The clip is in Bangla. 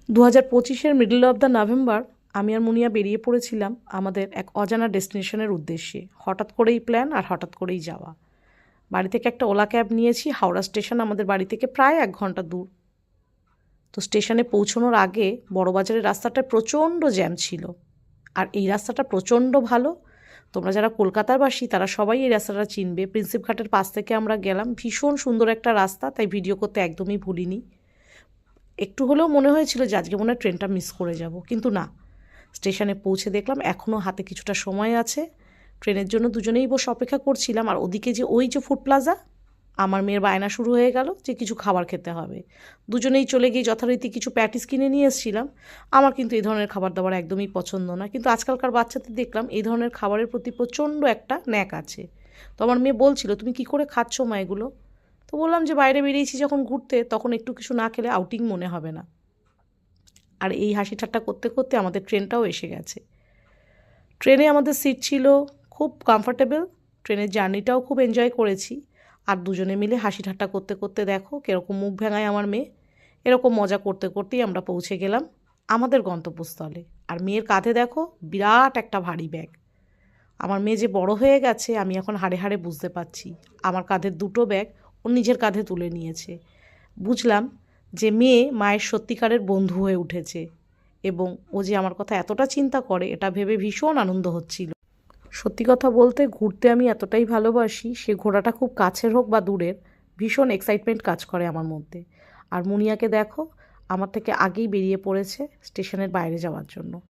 2025-এর মিডল অফ দ্য নভেম্বর আমি আর মুনিয়া বেরিয়ে পড়েছিলাম আমাদের এক অজানা ডেস্টিনেশনের উদ্দেশ্যে। হঠাৎ করেই প্ল্যান আর হঠাৎ করেই যাওয়া। বাড়ি থেকে একটা ওলা ক্যাব নিয়েছি। হাওড়া স্টেশন আমাদের বাড়ি থেকে প্রায় 1 ঘন্টা দূর। তো স্টেশনে পৌঁছানোর আগে বড়বাজারের রাস্তাটায় প্রচণ্ড জ্যাম ছিল। আর এই রাস্তাটা প্রচণ্ড ভালো। তোমরা যারা কলকাতার বাসী তারা সবাই এই রাস্তাটা চিনবে। প্রিন্সেপ ঘাটের পাশ থেকে আমরা গেলাম। ভীষণ সুন্দর একটা রাস্তা, তাই ভিডিও করতে একদমই ভুলিনি। একটু হলেও মনে হয়েছিল যে আজকে মনে হয় ট্রেনটা মিস করে যাব, কিন্তু না, স্টেশনে পৌঁছে দেখলাম এখনও হাতে কিছুটা সময় আছে। ট্রেনের জন্য দুজনেই বসে অপেক্ষা করছিলাম। আর ওদিকে যে ওই যে ফুড প্লাজা, আমার মেয়ের বায়না শুরু হয়ে গেল যে কিছু খাবার খেতে হবে। দুজনেই চলে গিয়ে যথারীতি কিছু প্যাটিস কিনে নিয়ে এসেছিলাম। আমার কিন্তু এই ধরনের খাবার দাবার একদমই পছন্দ না, কিন্তু আজকালকার বাচ্চাদের দেখলাম এই ধরনের খাবারের প্রতি প্রচণ্ড একটা ন্যাক আছে। তো আমার মেয়ে বলছিল, তুমি কি করে খাচ্ছ মা এগুলো? তো বললাম যে বাইরে বেরিয়েছি যখন ঘুরতে, তখন একটু কিছু না খেলে আউটিং মনে হবে না। আর এই হাসি ঠাট্টা করতে করতে আমাদের ট্রেনটাও এসে গেছে। ট্রেনে আমাদের সিট ছিল খুব কমফোর্টেবল। ট্রেনের জার্নিটাও খুব এনজয় করেছি। আর দুজনে মিলে হাসি ঠাট্টা করতে করতে দেখো কীরকম মুখ ভেঙায় আমার মেয়ে। এরকম মজা করতে করতেই আমরা পৌঁছে গেলাম আমাদের গন্তব্যস্থলে। আর মেয়ের কাঁধে দেখো বিরাট একটা ভারী ব্যাগ। আমার মেয়ে যে বড় হয়ে গেছে আমি এখন হাড়ে হাড়ে বুঝতে পারছি। আমার কাঁধের দুটো ব্যাগ ও নিজের কাঁধে তুলে নিয়েছে। বুঝলাম যে মেয়ে মায়ের সত্যিকারের বন্ধু হয়ে উঠেছে, এবং ও যে আমার কথা এতটা চিন্তা করে এটা ভেবে ভীষণ আনন্দ হচ্ছিল। সত্যি কথা বলতে ঘুরতে আমি এতটাই ভালোবাসি, সে ঘোরাটা খুব কাছের হোক বা দূরের, ভীষণ এক্সাইটমেন্ট কাজ করে আমার মধ্যে। আর মুনিয়াকে দেখো আমার থেকে আগেই বেরিয়ে পড়েছে স্টেশনের বাইরে যাওয়ার জন্য।